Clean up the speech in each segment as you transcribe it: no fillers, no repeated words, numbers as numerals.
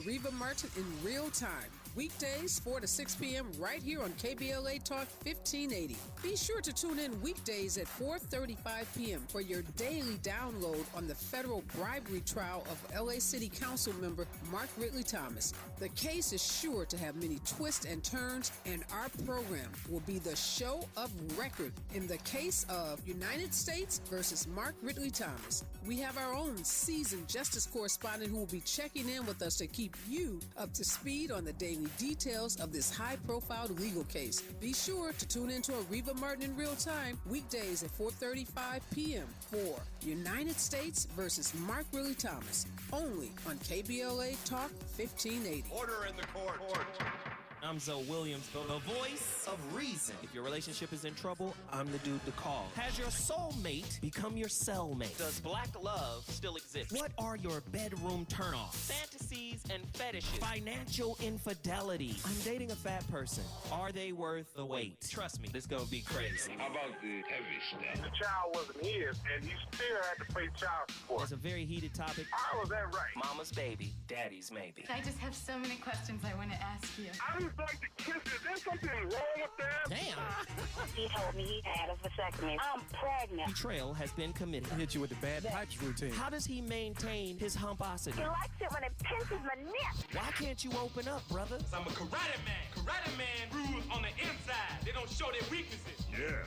Reva Martin in real time. Weekdays 4 to 6 p.m. right here on KBLA Talk 1580. Be sure to tune in weekdays at 4:35 p.m. for your daily download on the federal bribery trial of LA City Council member Mark Ridley Thomas. The case is sure to have many twists and turns, and our program will be the show of record in the case of United States versus Mark Ridley Thomas. We have our own seasoned justice correspondent who will be checking in with us to keep you up to speed on the daily details of this high-profile legal case. Be sure to tune into Reva Martin in real time weekdays at 4:35 p.m. for United States versus Mark Ridley Thomas, only on KBLA Talk 1580. Order in the court. I'm Zoe Williams, the voice of reason. If your relationship is in trouble, I'm the dude to call. Has your soulmate become your cellmate? Does black love still exist? What are your bedroom turnoffs? Fantasies and fetishes. Financial infidelity. I'm dating a fat person. Are they worth the wait? Trust me, this gonna be crazy. How about the heavy stuff? The child wasn't his, and he still had to pay child support. It's a very heated topic. How was that right? Mama's baby, daddy's maybe. I just have so many questions I want to ask you. I just like to kiss it. Is there something wrong with that? Damn. He told me he had a vasectomy. I'm pregnant. Betrayal has been committed. Hit you with the bad pipes routine. How does he maintain his humposity? He likes it when it pinches my neck. Why can't you open up, brother? I'm a karate man. Karate man rules on the inside. They don't show their weaknesses. Yeah.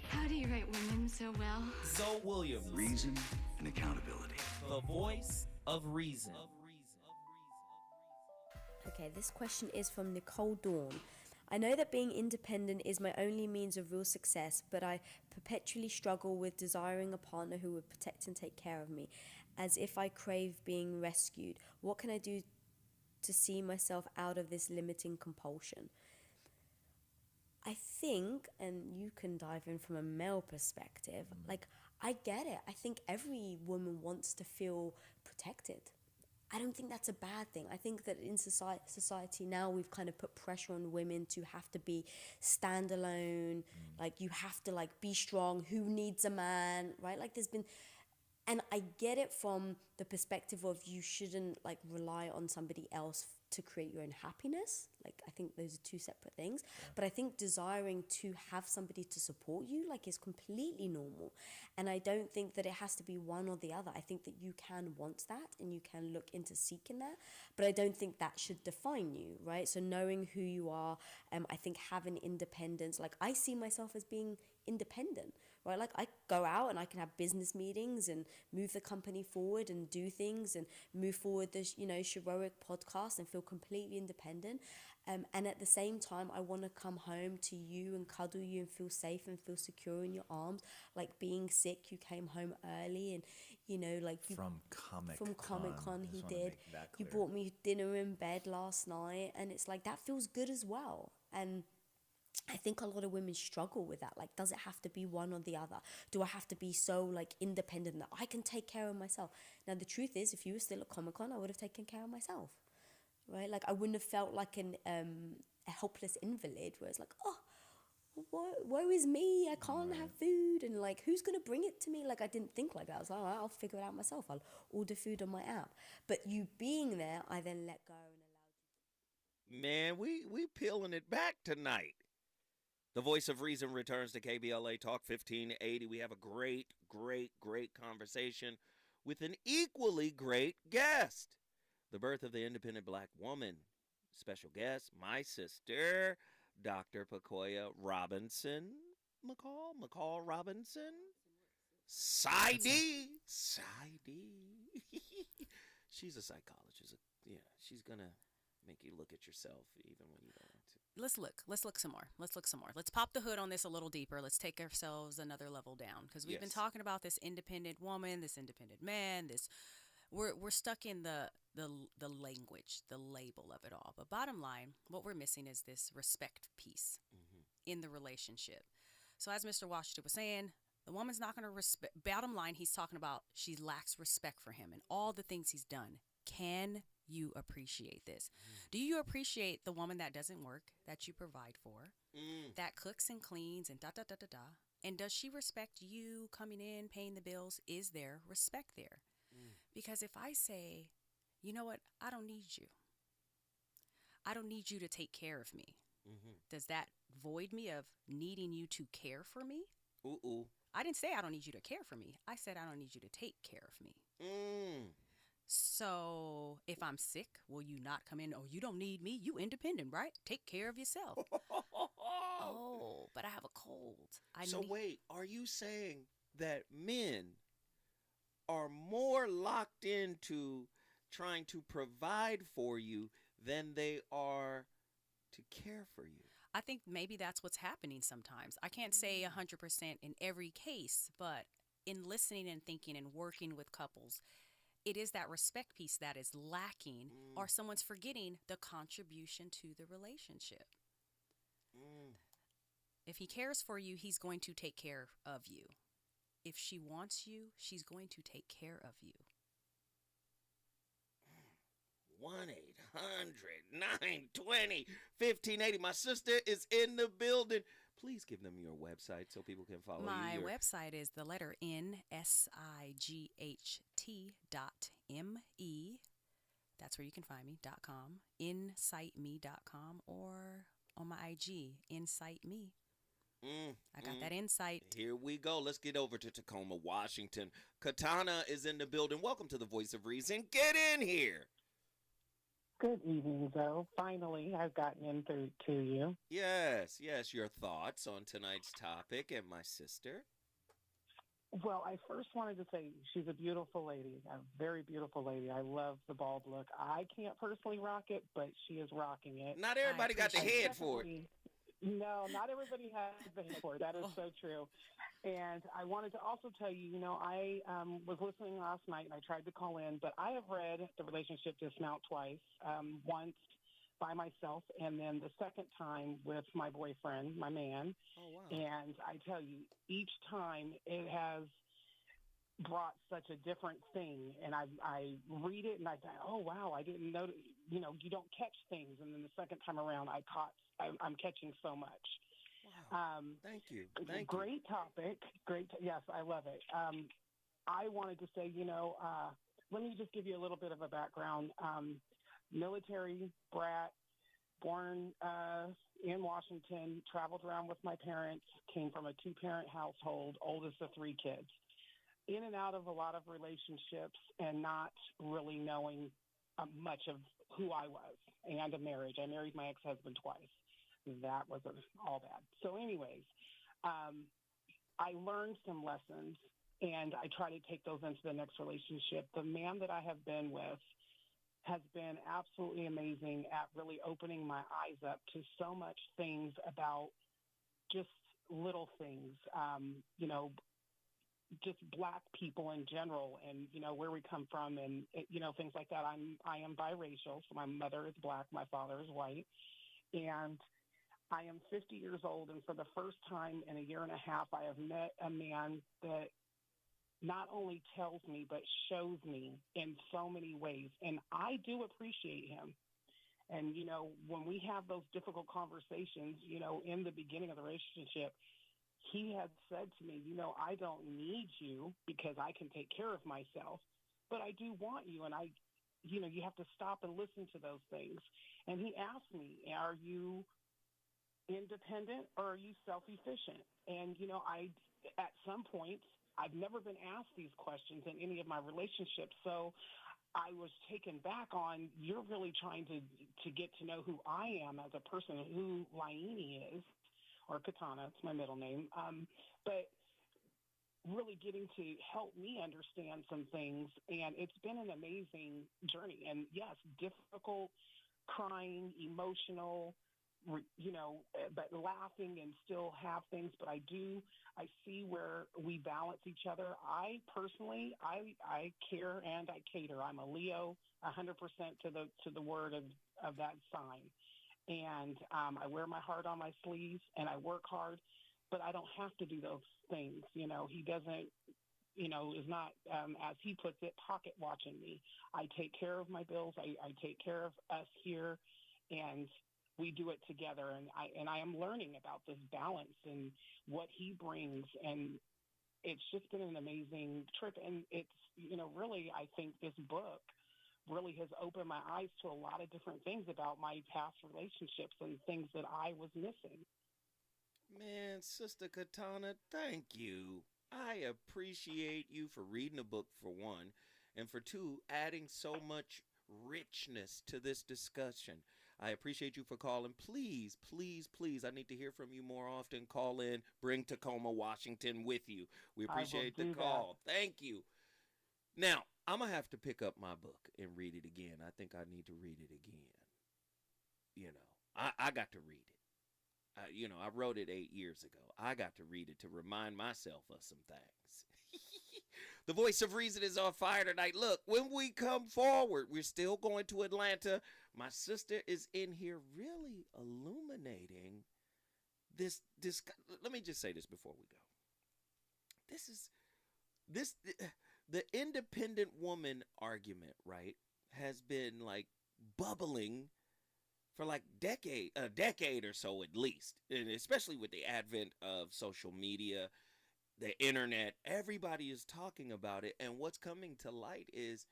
How do you write women so well? Zoe Williams, Reason and accountability. the voice of reason. Okay, this question is from Nicole Dawn. I know that being independent is my only means of real success, but I perpetually struggle with desiring a partner who would protect and take care of me, as if I crave being rescued. What can I do to see myself out of this limiting compulsion? I think, and you can dive in from a male perspective, I get it. I think every woman wants to feel protected. I don't think that's a bad thing. I think that in society now we've kind of put pressure on women to have to be standalone, you have to be strong, who needs a man, right? There's been, and I get it from the perspective of you shouldn't rely on somebody else to create your own happiness. I think those are two separate things. Yeah. But I think desiring to have somebody to support you is completely normal. And I don't think that it has to be one or the other. I think that you can want that and you can look into seeking that. But I don't think that should define you, right? So knowing who you are, I think having independence, I see myself as being independent, right? I go out and I can have business meetings and move the company forward and do things and move forward this, heroic podcast and feel completely independent. And at the same time, I want to come home to you and cuddle you and feel safe and feel secure in your arms. Being sick, you came home early and, from Comic Con, he did. You brought me dinner in bed last night, and it's that feels good as well. And I think a lot of women struggle with that. Does it have to be one or the other? Do I have to be so independent that I can take care of myself? Now, the truth is, if you were still at Comic-Con, I would have taken care of myself, right? I wouldn't have felt like a helpless invalid where it's woe is me, I can't have food, and who's going to bring it to me? I didn't think like that. I was like, all right, I'll figure it out myself. I'll order food on my app. But you being there, I then let go and allowed you. Man, we peeling it back tonight. The voice of reason returns to KBLA Talk 1580. We have a great conversation with an equally great guest. The birth of the independent black woman. Special guest, my sister, Dr. Pacoya Robinson. McCall Robinson. Side-D. She's a psychologist. Yeah, she's going to make you look at yourself even when you don't want to. Let's look some more. Let's pop the hood on this a little deeper. Let's take ourselves another level down, because we've been talking about this independent woman, this independent man, we're stuck in the language, the label of it all. But bottom line, what we're missing is this respect piece in the relationship. So as Mr. Washington was saying, the woman's not going to respect. Bottom line, he's talking about she lacks respect for him and all the things he's done. Can you appreciate this? Do you appreciate the woman that doesn't work, that you provide for, that cooks and cleans and da-da-da-da-da? And does she respect you coming in, paying the bills? Is there respect there? Because if I say, you know what, I don't need you, I don't need you to take care of me. Mm-hmm. Does that void me of needing you to care for me? Ooh. I didn't say I don't need you to care for me. I said I don't need you to take care of me. So if I'm sick, will you not come in? Oh, you don't need me. You independent, right? Take care of yourself. Oh, but I have a cold. Wait, are you saying that men are more locked into trying to provide for you than they are to care for you? I think maybe that's what's happening sometimes. I can't say 100% in every case, but in listening and thinking and working with couples, it is that respect piece that is lacking, or someone's forgetting the contribution to the relationship. If he cares for you, he's going to take care of you. If she wants you, she's going to take care of you. 1-800-920-1580. My sister is in the building. Please give them your website so people can follow you. My website is the letter NSIGHT.me. That's where you can find me, .com, insightme.com, or on my IG, insightme. I got that insight. Here we go. Let's get over to Tacoma, Washington. Katana is in the building. Welcome to the Voice of Reason. Get in here. Good evening, Zoe. Finally, I've gotten in through to you. Yes. Your thoughts on tonight's topic and my sister? Well, I first wanted to say she's a beautiful lady, a very beautiful lady. I love the bald look. I can't personally rock it, but she is rocking it. Not everybody got the head for it. No, not everybody has the head for it. That is so true. And I wanted to also tell you, I was listening last night and I tried to call in, but I have read The Relationship Dismount twice, once by myself and then the second time with my boyfriend, my man. Oh, wow. And I tell you, each time it has brought such a different thing. And I read it and I thought, oh, wow, I didn't know, you don't catch things. And then the second time around, I'm catching so much. Wow. Thank you. Great topic. Yes, I love it. I wanted to say, let me just give you a little bit of a background. Military brat, born in Washington, traveled around with my parents, came from a 2-parent household, oldest of 3 kids. In and out of a lot of relationships and not really knowing much of who I was, and a marriage. I married my ex-husband twice. That wasn't all bad. So anyways, I learned some lessons, and I try to take those into the next relationship. The man that I have been with has been absolutely amazing at really opening my eyes up to so much things about just little things, just Black people in general, and where we come from, and things like that. I am biracial, so my mother is Black, my father is white, and I am 50 years old, and for the first time in a year and a half, I have met a man that not only tells me but shows me in so many ways, and I do appreciate him. And when we have those difficult conversations, in the beginning of the relationship, he had said to me, I don't need you because I can take care of myself, but I do want you. And you have to stop and listen to those things. And he asked me, are you independent or are you self-efficient? And, at some points, I've never been asked these questions in any of my relationships. So I was taken back on, you're really trying to get to know who I am as a person, who Laini is. Or Katana, it's my middle name, but really getting to help me understand some things, and it's been an amazing journey. And yes, difficult, crying, emotional, but laughing and still have things. But I see where we balance each other. I personally, I care and I cater. I'm a Leo, 100% to the word of that sign. And I wear my heart on my sleeves and I work hard, but I don't have to do those things. He doesn't, is not, as he puts it, pocket watching me. I take care of my bills. I take care of us here, and we do it together. And I am learning about this balance and what he brings. And it's just been an amazing trip. And it's, really, I think this book really has opened my eyes to a lot of different things about my past relationships and things that I was missing. Man, Sister Katana, thank you. I appreciate you for reading a book, for one, and for two, adding so much richness to this discussion. I appreciate you for calling. Please, please, please, I need to hear from you more often. Call in. Bring Tacoma, Washington with you. We appreciate the call. Thank you. Now, I'm going to have to pick up my book and read it again. I think I need to read it again. You know, I got to read it. I wrote it 8 years ago. I got to read it to remind myself of some things. The voice of reason is on fire tonight. Look, when we come forward, we're still going to Atlanta. My sister is in here really illuminating this. Let me just say this before we go. The independent woman argument, right, has been like bubbling for like a decade or so at least, and especially with the advent of social media, the internet, everybody is talking about it, and what's coming to light is,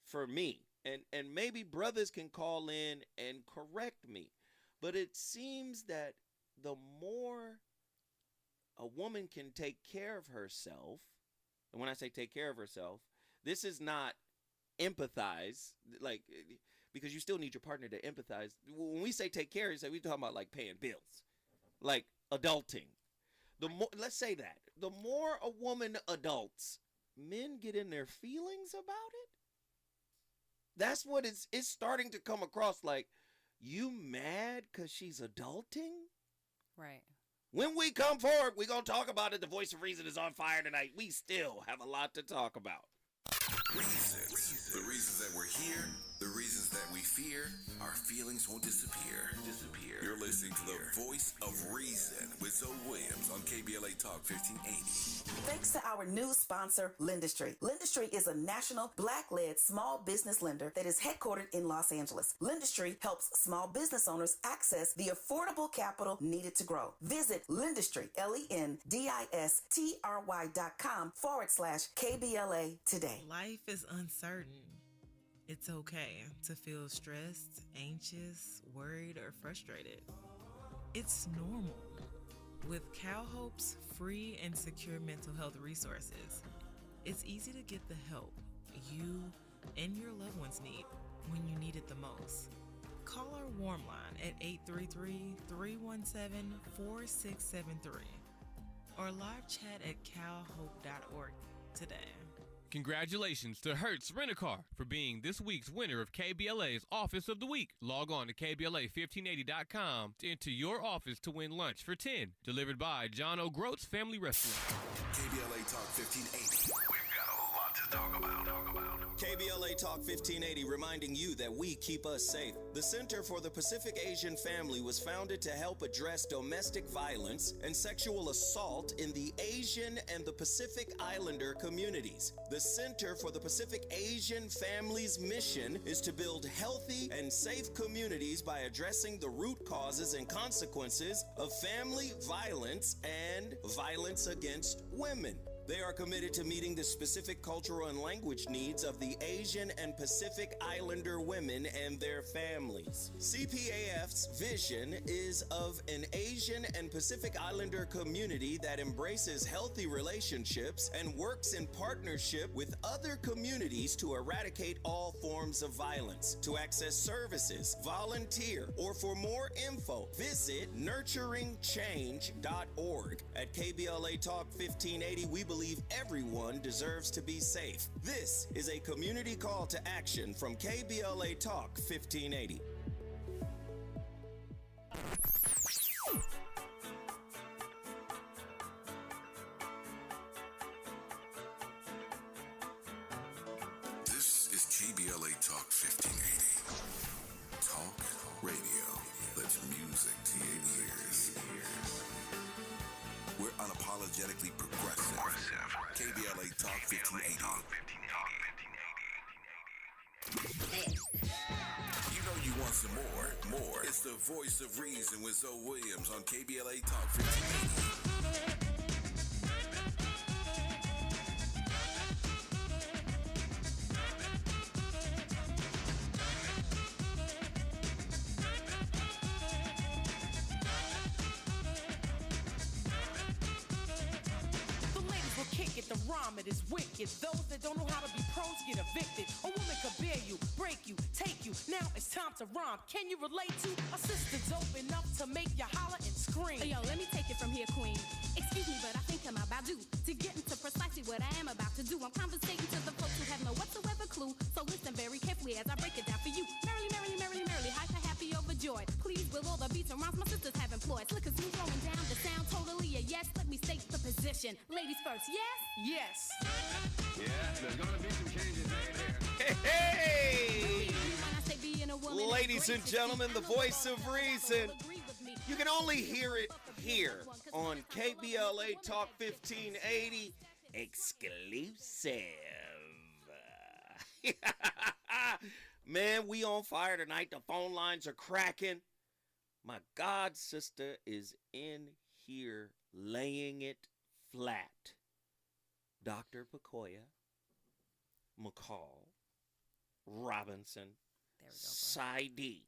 for me, and maybe brothers can call in and correct me, but it seems that the more a woman can take care of herself, and when I say take care of herself, this is not empathize, like, because you still need your partner to empathize. When we say take care, we're talking about like paying bills, like adulting. The more, let's say that, the more a woman adults, men get in their feelings about it. That's what it's starting to come across, like, you mad because she's adulting? Right. When we come forward, we're going to talk about it. The voice of reason is on fire tonight. We still have a lot to talk about. Reasons. The reasons that we're here, the reasons that we fear, our feelings won't disappear. You're listening to the voice of reason with Zoe Williams on KBLA Talk 1580. Thanks to our new sponsor, Lendistry. Lendistry is a national Black-led small business lender that is headquartered in Los Angeles. Lendistry helps small business owners access the affordable capital needed to grow. Visit Lendistry, LENDISTRY.com/KBLA today. Life is uncertain. It's okay to feel stressed, anxious, worried, or frustrated. It's normal. With CalHope's free and secure mental health resources, it's easy to get the help you and your loved ones need when you need it the most. Call our warm line at 833-317-4673 or live chat at calhope.org today. Congratulations to Hertz Rent-A-Car for being this week's winner of KBLA's Office of the Week. Log on to KBLA1580.com to enter your office to win lunch for 10, delivered by John O'Groats Family Restaurant. KBLA Talk 1580. We've got a lot to talk about. KBLA Talk 1580 reminding you that we keep us safe. The Center for the Pacific Asian Family was founded to help address domestic violence and sexual assault in the Asian and the Pacific Islander communities. The Center for the Pacific Asian Family's mission is to build healthy and safe communities by addressing the root causes and consequences of family violence and violence against women. They are committed to meeting the specific cultural and language needs of the Asian and Pacific Islander women and their families. CPAF's vision is of an Asian and Pacific Islander community that embraces healthy relationships and works in partnership with other communities to eradicate all forms of violence. To access services, volunteer, or for more info, visit nurturingchange.org. At KBLA Talk 1580, we believe everyone deserves to be safe. This is a community call to action from KBLA Talk 1580. This is KBLA Talk 1580. Talk radio that's music to your ears. We're unapologetically progressive. KBLA Talk 1580. You know you want some more. It's the voice of reason with Zoe Williams on KBLA Talk 1580. wicked. Those that don't know how to be pros get evicted. A woman could bear you, break you, take you. Now it's time to rhyme. Can you relate to a sister dope enough to make you holler and scream? Yo, let me take it from here, queen. Excuse me, but I think I'm about due to get into precisely what I am about to do. I'm conversating to the folks who have no whatsoever clue. So listen very carefully as I break it down for you. Merrily, merrily, merrily, merrily, hyper, happy, overjoyed. Please, with all the beats and rhymes my sisters have employed. Slick as smooth rolling down the sound, totally a yes. Let me state the position. Ladies first, yes? Yes. Yeah, there's gonna be some changes there. Hey! Ladies and gentlemen, the voice of reason. You can only hear it here on KBLA Talk 1580 exclusive. Man, we on fire tonight. The phone lines are cracking. My god sister is in here laying it flat. Dr. Pacoya, McCall, Robinson, Saidi.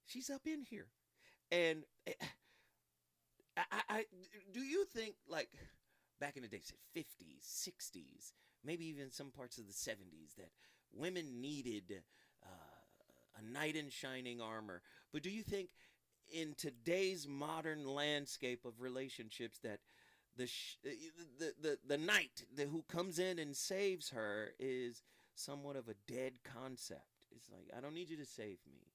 She's up in here. And I do you think, like, back in the day, say 50s, 60s, maybe even some parts of the 70s, that women needed a knight in shining armor? But do you think in today's modern landscape of relationships that the knight who comes in and saves her is somewhat of a dead concept? It's like, I don't need you to save me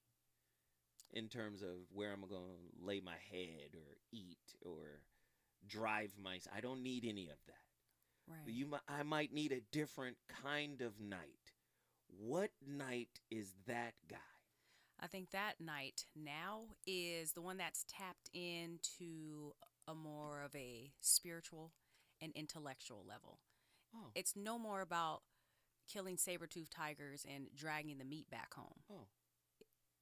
in terms of where I'm going to lay my head or eat or drive I don't need any of that. Right. I might need a different kind of knight. What knight is that guy? I think that knight now is the one that's tapped into a more of a spiritual and intellectual level. Oh. It's no more about killing saber-toothed tigers and dragging the meat back home. Oh.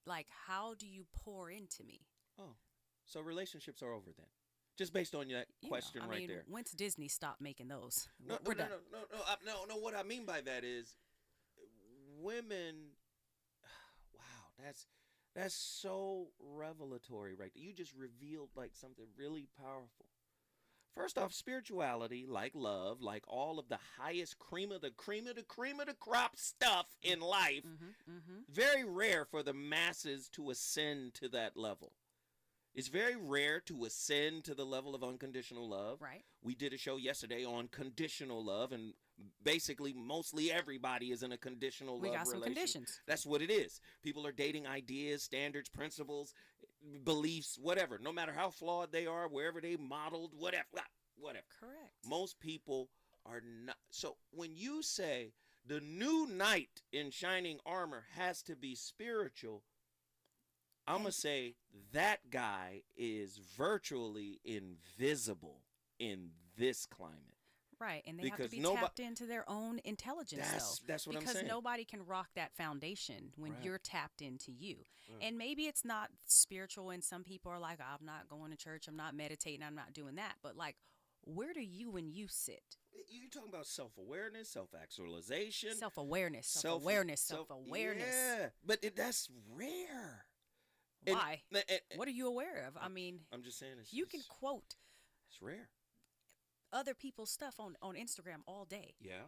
Like, how do you pour into me? Oh. So relationships are over then. Just based on that question right there. When's Disney stopped making those? No, We're done. No. What I mean by that is women. Wow, that's so revelatory right there. You just revealed like something really powerful. First off, spirituality, like love, like all of the highest cream of the crop stuff in life, very rare for the masses to ascend to that level. It's very rare to ascend to the level of unconditional love. Right. We did a show yesterday on conditional love, and basically mostly everybody is in a conditional love relationship. We got some conditions. That's what it is. People are dating ideas, standards, principles, beliefs, whatever. No matter how flawed they are, wherever they modeled, whatever. Correct. Most people are not. So when you say the new knight in shining armor has to be spiritual, I'm going to say that guy is virtually invisible in this climate. Right, and they have to be tapped into their own intelligence, That's what I'm saying. Because nobody can rock that foundation when you're tapped into you. And maybe it's not spiritual, and some people are like, I'm not going to church, I'm not meditating, I'm not doing that. But, like, where do you and you sit? You're talking about self-awareness, self-actualization. Self-awareness. Yeah, but that's rare. Why? What are you aware of? I mean, I'm just saying you can quote. It's rare. Other people's stuff on Instagram all day. Yeah.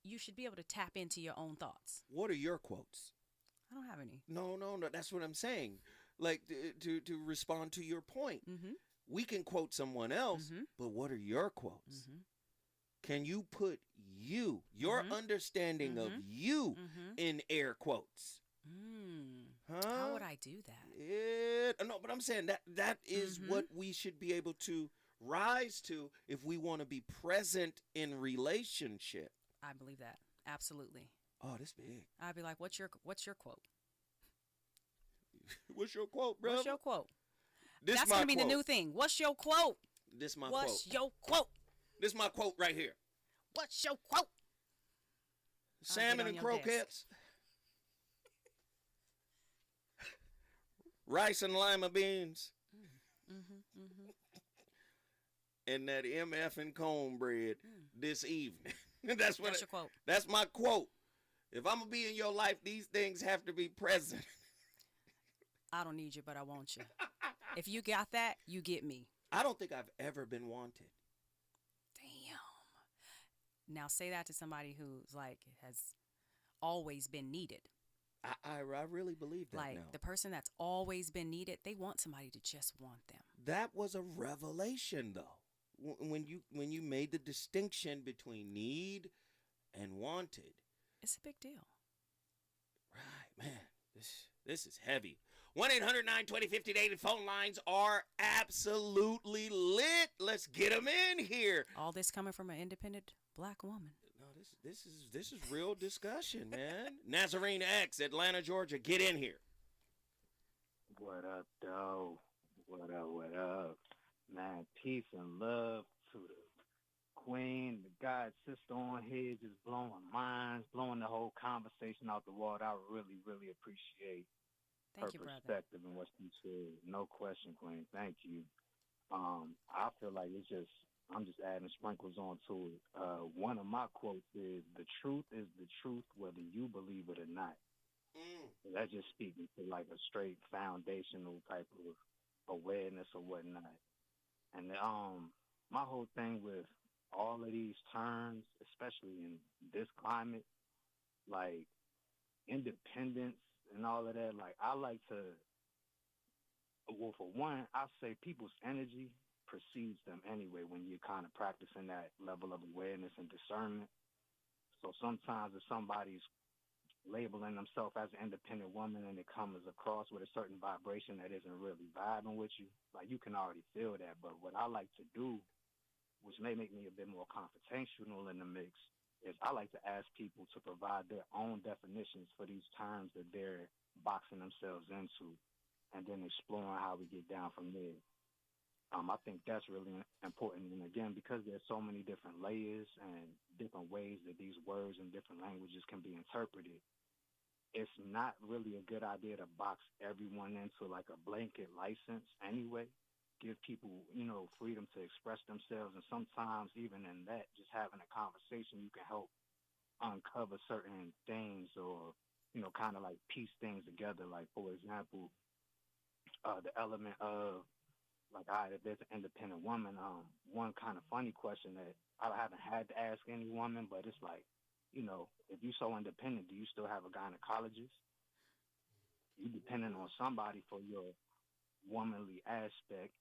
You should be able to tap into your own thoughts. What are your quotes? I don't have any. No. That's what I'm saying. Like, to respond to your point. We can quote someone else, but what are your quotes? Can you put your understanding of you in air quotes? Huh? How would I do that? No, but I'm saying that is what we should be able to rise to if we want to be present in relationship. I believe that. Absolutely. Oh, that's big. I'd be like, what's your quote? What's your quote, bro? What's your quote? That's going to be the new thing. What's your quote? This my quote. What's your quote? This my quote right here. What's your quote? Salmon and croquettes. Rice and lima beans. And that MF and cornbread this evening. That's your quote. That's my quote. If I'm going to be in your life, these things have to be present. I don't need you, but I want you. If you got that, you get me. I don't think I've ever been wanted. Now say that to somebody who's like has always been needed. I really believe that. Like now. the person that's always been needed, they want somebody to just want them. That was a revelation, though, when you made the distinction between need and wanted. It's a big deal. Right, man. This is heavy. 1-800-920-5080. The phone lines are absolutely lit. Let's get them in here. All this coming from an independent black woman. No, this is real discussion, man. Nazarene X, Atlanta, Georgia. Get in here. What up, though? What up? Man, peace and love to the queen, the God sister on here, just blowing minds, blowing the whole conversation out the water. I really, really appreciate her perspective and what she said. No question, queen. Thank you. I feel like I'm just adding sprinkles onto it. One of my quotes is, "The truth is the truth, whether you believe it or not." That just speaking to like a straight foundational type of awareness or whatnot. And my whole thing with all of these terms, especially in this climate, like independence and all of that, like I like to, well, for one, I say people's energy precedes them anyway when you're kind of practicing that level of awareness and discernment. So sometimes if somebody's labeling themselves as an independent woman and it comes across with a certain vibration that isn't really vibing with you, like you can already feel that. But what I like to do, which may make me a bit more confrontational in the mix, is I like to ask people to provide their own definitions for these terms that they're boxing themselves into, and then exploring how we get down from there. I think that's really important. And again, because there's so many different layers and different ways that these words and different languages can be interpreted, it's not really a good idea to box everyone into like a blanket license anyway. Give people, freedom to express themselves. And sometimes even in that, just having a conversation, you can help uncover certain things or, kind of like piece things together. Like, for example, the element of, like, all right, if there's an independent woman, one kind of funny question that I haven't had to ask any woman, but it's like, if you're so independent, do you still have a gynecologist? You dependent on somebody for your womanly aspect.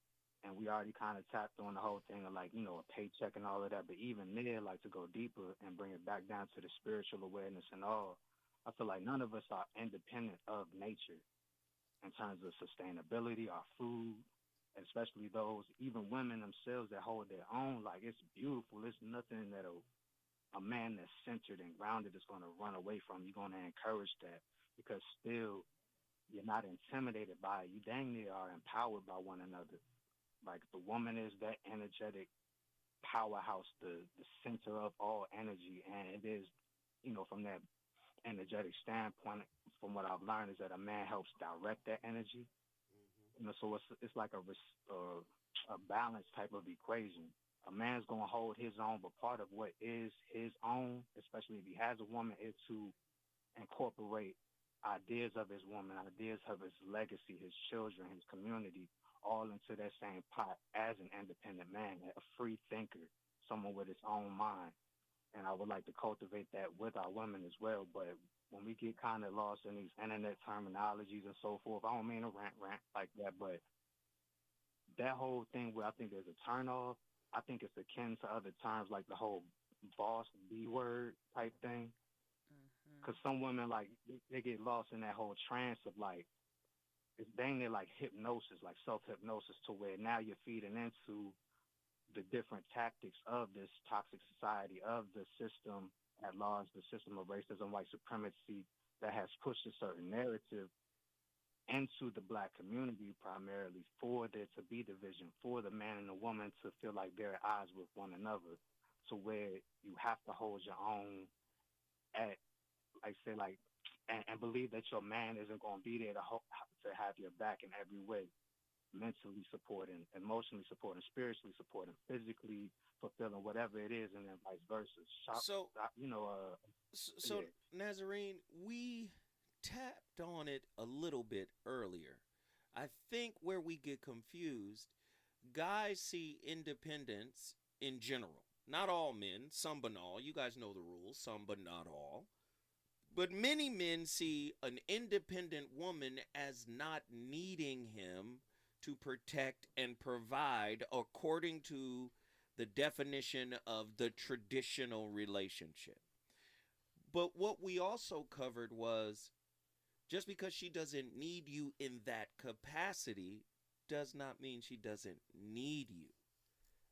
And we already kind of tapped on the whole thing of like, a paycheck and all of that. But even there, like to go deeper and bring it back down to the spiritual awareness and all, I feel like none of us are independent of nature in terms of sustainability, our food, especially those, even women themselves that hold their own. Like, it's beautiful. It's nothing that a man that's centered and grounded is going to run away from. You're going to encourage that because still you're not intimidated by it. You dang near are empowered by one another. Like, the woman is that energetic powerhouse, the center of all energy. And it is, from that energetic standpoint, from what I've learned, is that a man helps direct that energy. So it's like a balanced type of equation. A man's going to hold his own, but part of what is his own, especially if he has a woman, is to incorporate ideas of his woman, ideas of his legacy, his children, his community, all into that same pot as an independent man, a free thinker, someone with his own mind. And I would like to cultivate that with our women as well. But when we get kind of lost in these internet terminologies and so forth, I don't mean to rant like that, but that whole thing where I think there's a turnoff, I think it's akin to other terms like the whole boss B word type thing. Because some women, like, they get lost in that whole trance of, like, it's dang near like hypnosis, like self-hypnosis, to where now you're feeding into the different tactics of this toxic society, of the system at large, the system of racism, white supremacy that has pushed a certain narrative into the black community primarily for there to be division, for the man and the woman to feel like they're at odds with one another, to where you have to hold your own at, like, say, like, and believe that your man isn't going to be there to have your back in every way, mentally supporting, emotionally supporting, spiritually supporting, physically fulfilling, whatever it is, and then vice versa. So yeah. Nazarene, we tapped on it a little bit earlier. I think where we get confused, guys see independence in general, not all men, some but all, you guys know the rules, some but not all, but many men see an independent woman as not needing him to protect and provide according to the definition of the traditional relationship. But what we also covered was just because she doesn't need you in that capacity does not mean she doesn't need you,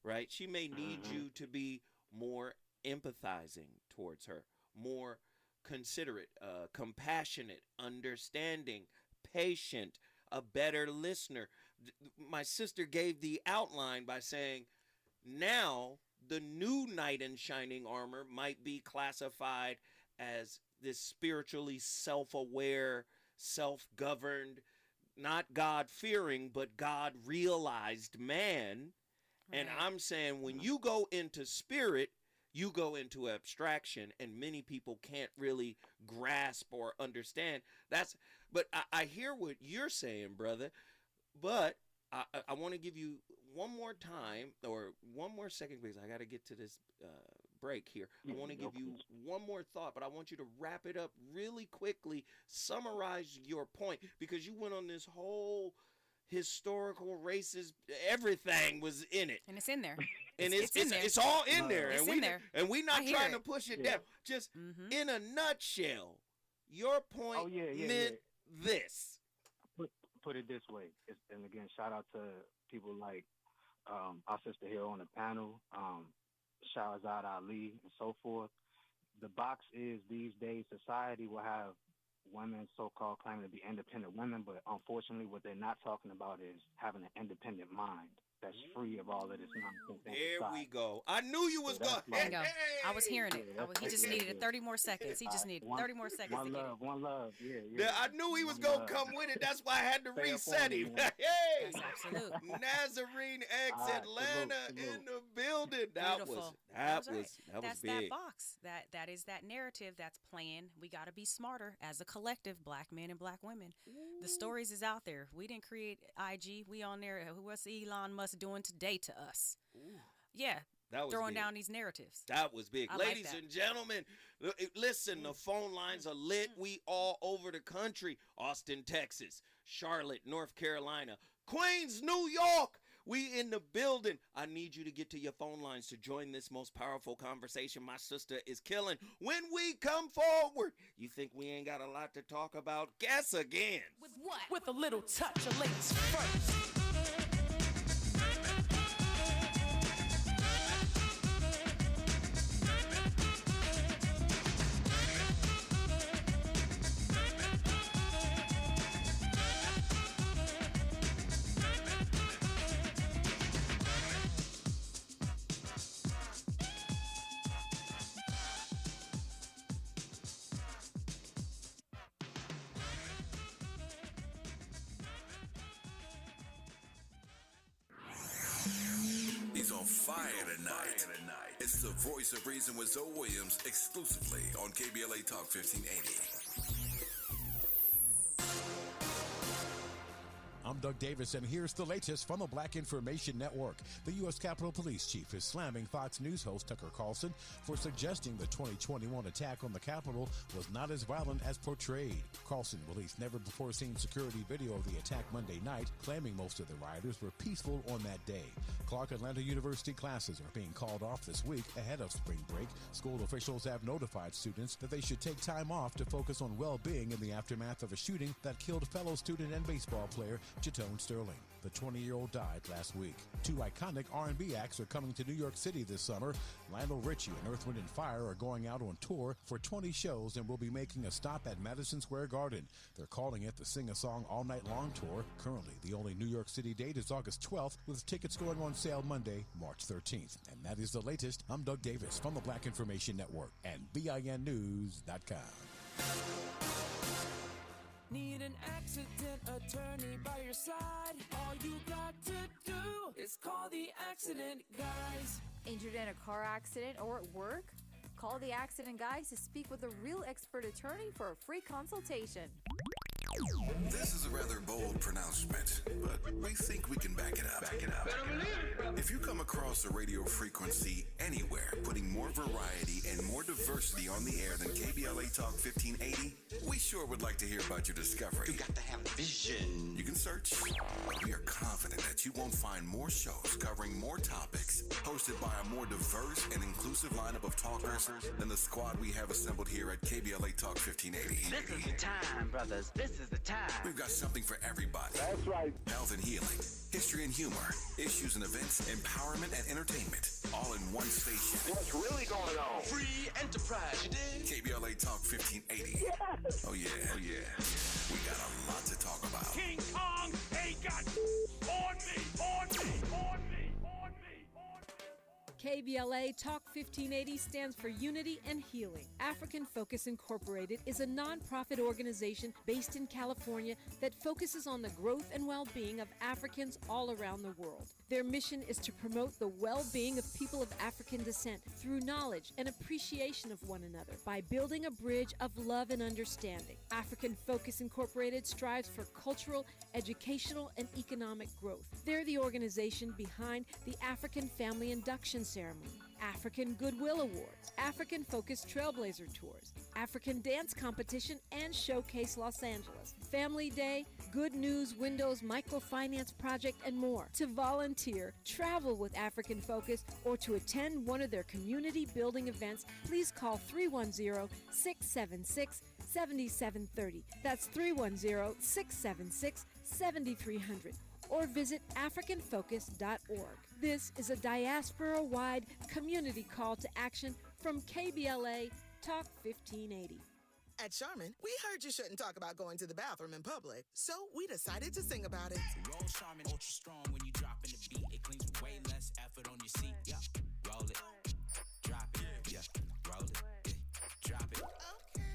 right? She may need you to be more empathizing towards her, more considerate, compassionate, understanding, patient, a better listener. My sister gave the outline by saying now the new knight in shining armor might be classified as this spiritually self-aware, self-governed, not God-fearing, but God-realized man. Right. And I'm saying when you go into spirit, you go into abstraction, and many people can't really grasp or understand. But I hear what you're saying, brother, but I want to give you one more time, or one more second, because I got to get to this break here. I want to give you one more thought, but I want you to wrap it up really quickly, summarize your point, because you went on this whole historical, racist, everything was in it. And it's in there. And it's all in there. It's and in there. And we're not trying to push it down. Just in a nutshell, your point meant this. Put it this way, and again, shout out to people like our sister here on the panel, Shahrazad Ali, and so forth. The box is these days society will have women so-called claiming to be independent women, but unfortunately what they're not talking about is having an independent mind that's free of all of this nonsense. There we go. I knew you was going. There you go. I was hearing it. He just needed 30 more seconds. He just needed 30 more seconds. One love. Yeah. I knew he was going to come with it. That's why I had to reset him. Hey! That's absolute. Nazarene X Atlanta in the building. That was That's big. that box. That is that narrative that's playing. We got to be smarter as a collective, black men and black women. The stories is out there. We didn't create IG. We on there. What's Elon Musk doing today to us? Yeah. That was throwing big. down these narratives. That was big. I Ladies like that. and gentlemen, listen, the phone lines are lit. We all over the country. Austin, Texas. Charlotte, North Carolina. Queens, New York. We in the building. I need you to get to your phone lines to join this most powerful conversation my sister is killing. When we come forward, you think we ain't got a lot to talk about? Guess again. With what? With a little touch of ladies first. He's on fire tonight. It's the voice of reason with Zoe Williams exclusively on KBLA Talk 1580. I'm Doug Davis, and here's the latest from the Black Information Network. The U.S. Capitol Police Chief is slamming Fox News host Tucker Carlson for suggesting the 2021 attack on the Capitol was not as violent as portrayed. Carlson released never-before-seen security video of the attack Monday night, claiming most of the rioters were peaceful on that day. Clark Atlanta University classes are being called off this week ahead of spring break. School officials have notified students that they should take time off to focus on well-being in the aftermath of a shooting that killed fellow student and baseball player Jatone Sterling. The 20-year-old died last week. Two iconic R&B acts are coming to New York City this summer. Lionel Richie and Earth, Wind & Fire are going out on tour for 20 shows and will be making a stop at Madison Square Garden. They're calling it the Sing a Song All Night Long Tour. Currently, the only New York City date is August 12th, with tickets going on sale Monday, March 13th. And that is the latest. I'm Doug Davis from the Black Information Network and BINnews.com. Need an accident attorney by your side? All you got to do is call the accident guys. Injured in a car accident or at work? Call the accident guys to speak with a real expert attorney for a free consultation. This is a rather bold pronouncement, but we think we can back it up. If you come across a radio frequency anywhere putting more variety and more diversity on the air than KBLA Talk 1580, we sure would like to hear about your discovery. You got to have vision. You can search. We are confident that you won't find more shows covering more topics, hosted by a more diverse and inclusive lineup of talkers than the squad we have assembled here at KBLA Talk 1580. This is the time, brothers. This is the time. We've got something for everybody. That's right. Health and healing, history and humor, issues and events, empowerment and entertainment, all in one station. What's really going on? Free enterprise, you dig? KBLA Talk 1580. Yes. Oh yeah, oh yeah. We got a lot to talk about. King Kong ain't got on me, on me, on me, on me, on me. KBLA Talk 1580 stands for Unity and Healing. African Focus Incorporated is a nonprofit organization based in California that focuses on the growth and well-being of Africans all around the world. Their mission is to promote the well-being of people of African descent through knowledge and appreciation of one another by building a bridge of love and understanding. African Focus Incorporated strives for cultural, educational, and economic growth. They're the organization behind the African Family Induction Ceremony, African Goodwill Awards, African Focus Trailblazer Tours, African Dance Competition, and Showcase Los Angeles, Family Day, Good News Windows Microfinance Project, and more. To volunteer, travel with African Focus, or to attend one of their community building events, please call 310-676-7730. That's 310-676-7300. Or visit AfricanFocus.org. This is a diaspora-wide community call to action from KBLA Talk 1580. At Charmin, we heard you shouldn't talk about going to the bathroom in public, so we decided to sing about it. Roll Charmin Ultra Strong when you drop in the beat. It cleans with way less effort on your seat. Yeah, roll it, drop it, yeah, roll it, yeah, drop it.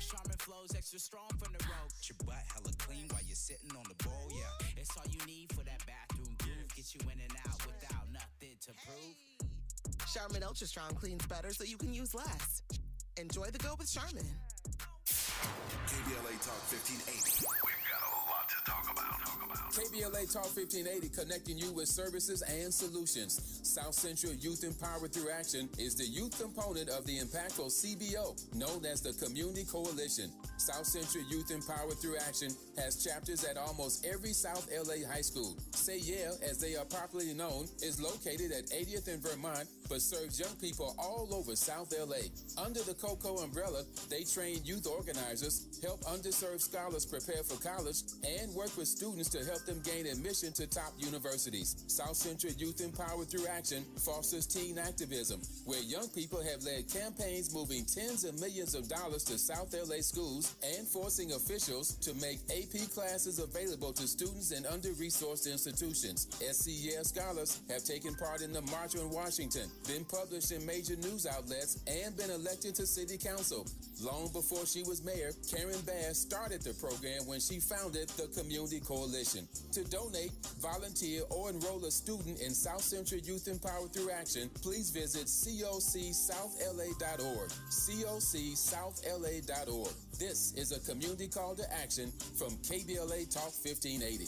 Charmin flows extra strong from the road. Your butt hella clean while you're sitting on the bowl. Yeah, it's all you need for that bathroom groove. Get you in and out without nothing to prove. Charmin Ultra Strong cleans better so you can use less. Enjoy the go with Charmin. KBLA Talk 1580. We've got a lot to talk about. KBLA Talk 1580, connecting you with services and solutions. South Central Youth Empowered Through Action is the youth component of the impactful CBO, known as the Community Coalition. South Central Youth Empowered Through Action has chapters at almost every South LA high school. Say Yeah, as they are popularly known, is located at 80th and Vermont, but serves young people all over South LA. Under the COCO umbrella, they train youth organizers, help underserved scholars prepare for college, and work with students to help them gain admission to top universities. South Central Youth Empowered Through Action fosters teen activism, where young people have led campaigns moving tens of millions of dollars to South LA schools and forcing officials to make AP classes available to students in under-resourced institutions. SCES scholars have taken part in the March on Washington, been published in major news outlets, and been elected to city council. Long before she was mayor, Karen Bass started the program when she founded the Community Coalition. To donate, volunteer, or enroll a student in South Central Youth Empowered Through Action, please visit cocsouthla.org. cocsouthla.org. This is a community call to action from KBLA Talk 1580.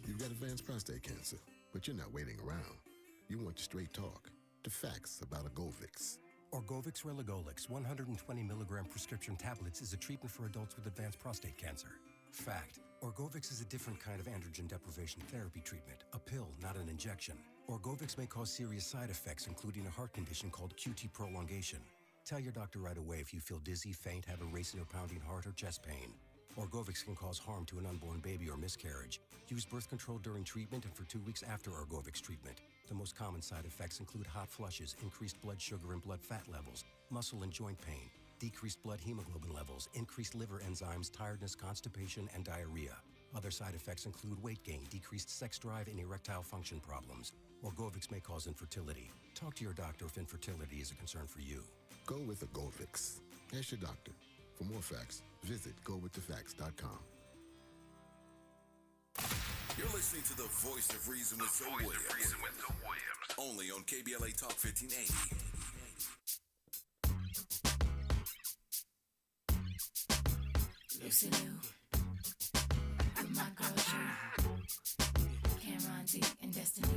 You've got advanced prostate cancer, but you're not waiting around. You want straight talk, the facts about Orgovix. Orgovix Relagolix 120 milligram prescription tablets is a treatment for adults with advanced prostate cancer. Fact: Orgovix is a different kind of androgen deprivation therapy treatment, a pill, not an injection. Orgovix may cause serious side effects, including a heart condition called QT prolongation. Tell your doctor right away if you feel dizzy, faint, have a racing or pounding heart, or chest pain. Orgovix can cause harm to an unborn baby or miscarriage. Use birth control during treatment and for 2 weeks after Orgovix treatment. The most common side effects include hot flushes, increased blood sugar and blood fat levels, muscle and joint pain, decreased blood hemoglobin levels, increased liver enzymes, tiredness, constipation, and diarrhea. Other side effects include weight gain, decreased sex drive, and erectile function problems. Orgovix may cause infertility. Talk to your doctor if infertility is a concern for you. Go with Orgovix. Ask your doctor. For more facts, visit gowiththefacts.com. You're listening to the Voice of Reason with Zoe Williams. Only on KBLA Talk 1580. Lucy Liu, with my girl Drew, Cameron D and Destiny.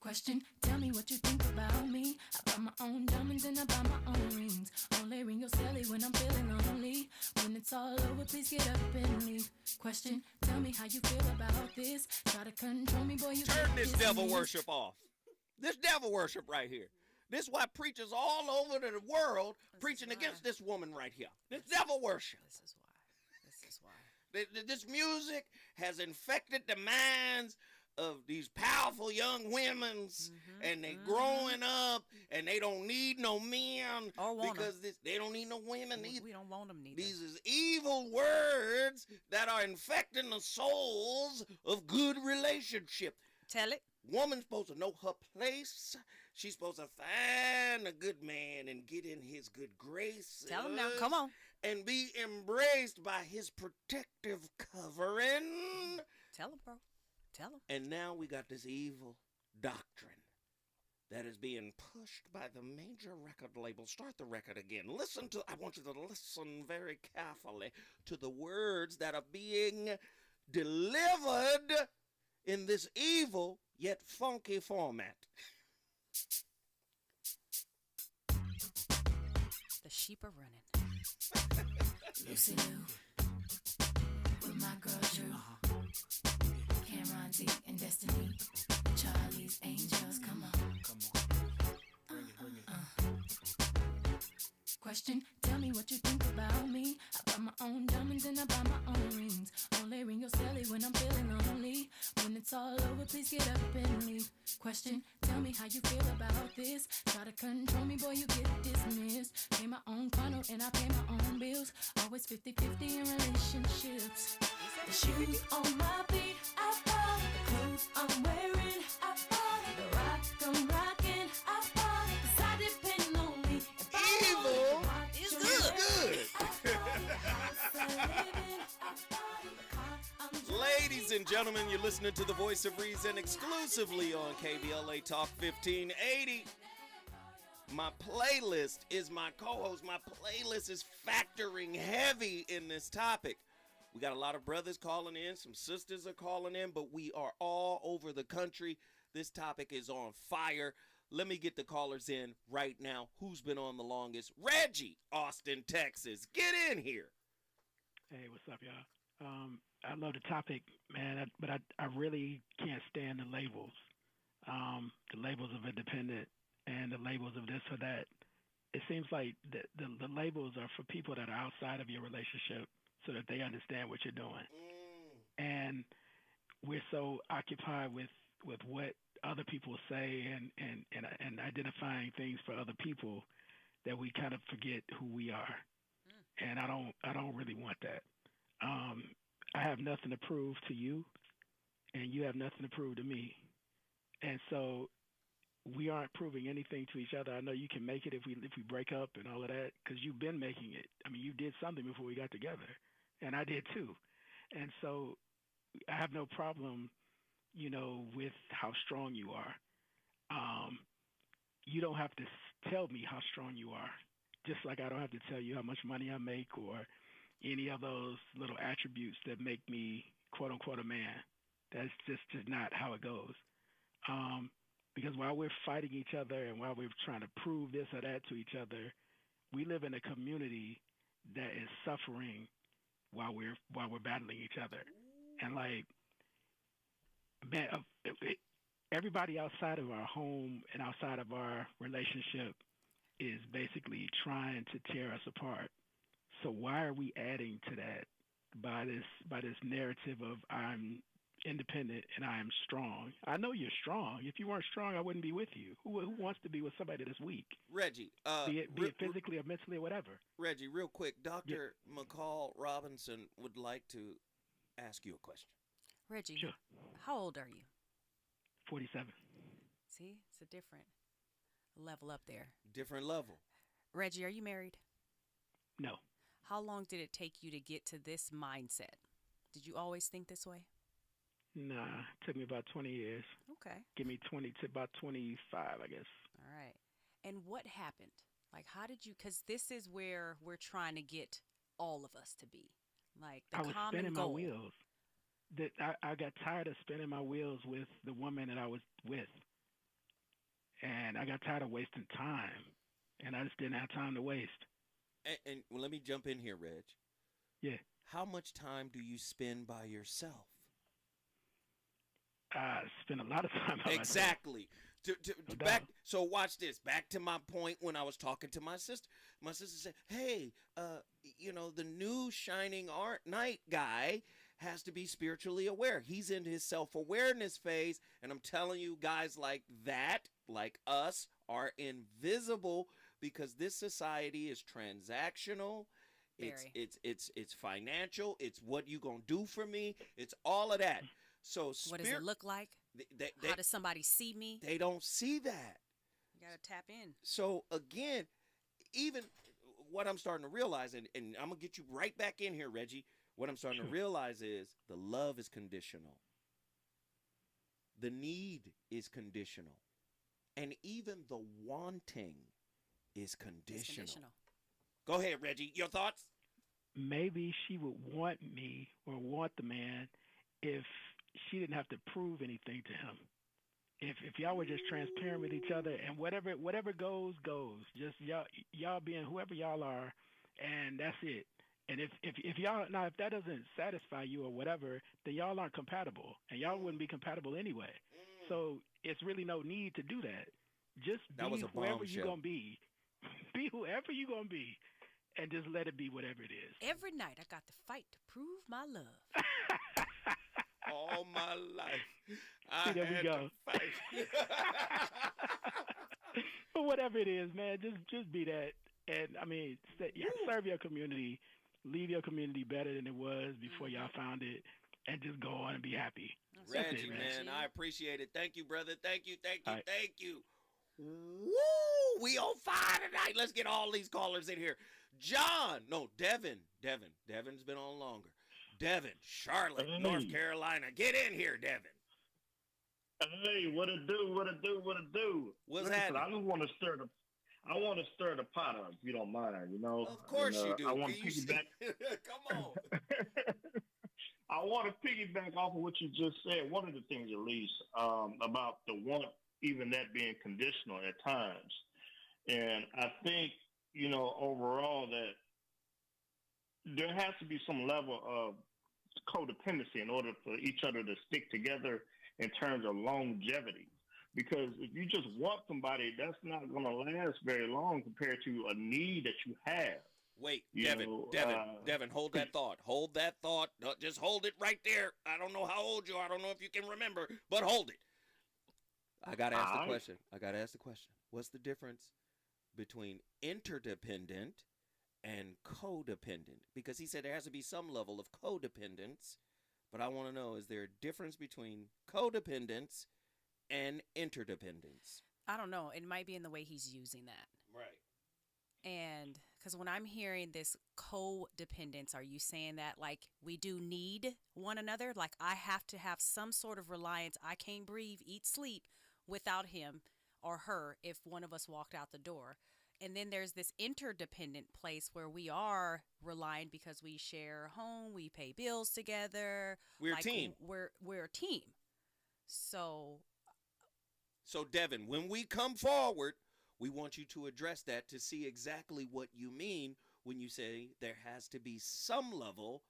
Question, tell me what you think about me. I buy my own diamonds and I buy my own rings. Only ring your celly when I'm feeling lonely. When it's all over, please get up and leave. Question, tell me how you feel about this. Try to control me, boy, you Turn this devil dismiss. worship off. This devil worship right here. This is why preachers all over the world preaching against this woman right here. This devil worship. This is why. This music has infected the minds of these powerful young women's, and they growing up, and they don't need no men because they don't need no women either. We don't want them neither. These is evil words that are infecting the souls of good relationship. Tell it. Woman's supposed to know her place. She's supposed to find a good man and get in his good graces. Tell him now. Come on. And be embraced by his protective covering. Tell him, bro. Tell him. And now we got this evil doctrine that is being pushed by the major record labels. Start the record again. I want you to listen very carefully to the words that are being delivered in this evil yet funky format. The sheep are running. Lucy Lou, with my girl Drew, Cameron D and Destiny, Charlie's Angels, come on. Bring it. Question, tell me what you think about me. I buy my own diamonds and I buy my own rings. Only ring your celly when I'm feeling lonely. When it's all over, please get up and leave. Question, tell me how you feel about this. Try to control me, boy, you get dismissed. Pay my own condo and I pay my own bills. Always 50-50 in relationships. The shoes on my feet, I bought. The clothes I'm wearing, I bought. The rock I'm rocking, I bought. 'Cause I depend on me. Evil is good. Ladies and gentlemen, you're listening to the Voice of Reason exclusively on KBLA Talk 1580. My playlist is my co-host. My playlist is factoring heavy in this topic. We got a lot of brothers calling in. Some sisters are calling in, but we are all over the country. This topic is on fire. Let me get the callers in right now. Who's been on the longest? Reggie, Austin, Texas. Get in here. Hey, what's up, y'all? I love the topic, man, but I really can't stand the labels. The labels of independent and the labels of this or that. It seems like the labels are for people that are outside of your relationship so that they understand what you're doing. And we're so occupied with what other people say and identifying things for other people that we kind of forget who we are. And I don't really want that. I have nothing to prove to you, and you have nothing to prove to me. And so we aren't proving anything to each other. I know you can make it if we break up and all of that, because you've been making it. I mean, you did something before we got together, and I did too. And so I have no problem, with how strong you are. You don't have to tell me how strong you are, just like I don't have to tell you how much money I make or any of those little attributes that make me, quote unquote, a man. That's just not how it goes. Because while we're fighting each other and while we're trying to prove this or that to each other, we live in a community that is suffering while we're battling each other. And like, man, everybody outside of our home and outside of our relationship is basically trying to tear us apart. So why are we adding to that by this narrative of I'm independent and I am strong? I know you're strong. If you weren't strong, I wouldn't be with you. Who wants to be with somebody that's weak? Reggie, be it physically or mentally or whatever. Reggie, real quick, Dr. McCall Robinson would like to ask you a question. Reggie, sure. How old are you? 47. See, it's a different level up there. Different level. Reggie, are you married? No. How long did it take you to get to this mindset? Did you always think this way? Nah, it took me about 20 years. Okay. Give me 20 to about 25, I guess. All right. And what happened? Like, how did you, because this is where we're trying to get all of us to be. Like, the common goal. I was spinning my wheels. I got tired of spinning my wheels with the woman that I was with. and I got tired of wasting time, and I just didn't have time to waste. And well, let me jump in here, Reg. Yeah. How much time do you spend by yourself? I spend a lot of time by Exactly. myself. So watch this. Back to my point when I was talking to my sister. My sister said, "Hey, the new shining knight guy has to be spiritually aware. He's in his self-awareness phase, and I'm telling you, guys like that, like us, are invisible because this society is transactional. It's financial. It's what you gonna do for me. It's all of that. So what does it look like? How does somebody see me? They don't see that. You gotta tap in. So again, even what I'm starting to realize, and I'm gonna get you right back in here, Reggie. What I'm starting to realize is the love is conditional. The need is conditional. And even the wanting is conditional. Go ahead, Reggie. Your thoughts? Maybe she would want me or want the man if she didn't have to prove anything to him. If y'all were just transparent with each other and whatever goes. Just y'all being whoever y'all are, and that's it. And if y'all now if that doesn't satisfy you or whatever, then y'all aren't compatible, and y'all wouldn't be compatible anyway. So it's really no need to do that. Just be whoever you're gonna be. Be whoever you're gonna be, and just let it be whatever it is. Every night I got to fight to prove my love. All my life, See, there we go. to fight. But whatever it is, man, just be that. And I mean, serve your community, leave your community better than it was before y'all found it, and just go on and be happy. Reggie, man, I appreciate it. Thank you, brother. Thank you. Right. Thank you. Woo! We on fire tonight. Let's get all these callers in here. Devin. Devin's been on longer. Devin, Charlotte, North Carolina. Get in here, Devin. Hey, what it do? What's Listen, happening? I just want to stir the pot up, if you don't mind. Of course you do. I want to piggyback. Come on. I want to piggyback off of what you just said. One of the things, at least, about the want, even that being conditional at times, and I think overall that there has to be some level of codependency in order for each other to stick together in terms of longevity. Because if you just want somebody, that's not going to last very long compared to a need that you have. Wait, Devin, hold that thought. Hold that thought. Just hold it right there. I don't know how old you are. I don't know if you can remember, but hold it. I got to ask the question. What's the difference between interdependent and codependent? Because he said there has to be some level of codependence, but I want to know, is there a difference between codependence and interdependence? I don't know. It might be in the way he's using that. Right. And because when I'm hearing this codependence, are you saying that like we do need one another? Like I have to have some sort of reliance. I can't breathe, eat, sleep without him or her if one of us walked out the door. And then there's this interdependent place where we are reliant because we share a home, we pay bills together. We're a team. We're a team. So Devin, when we come forward, we want you to address that to see exactly what you mean when you say there has to be some level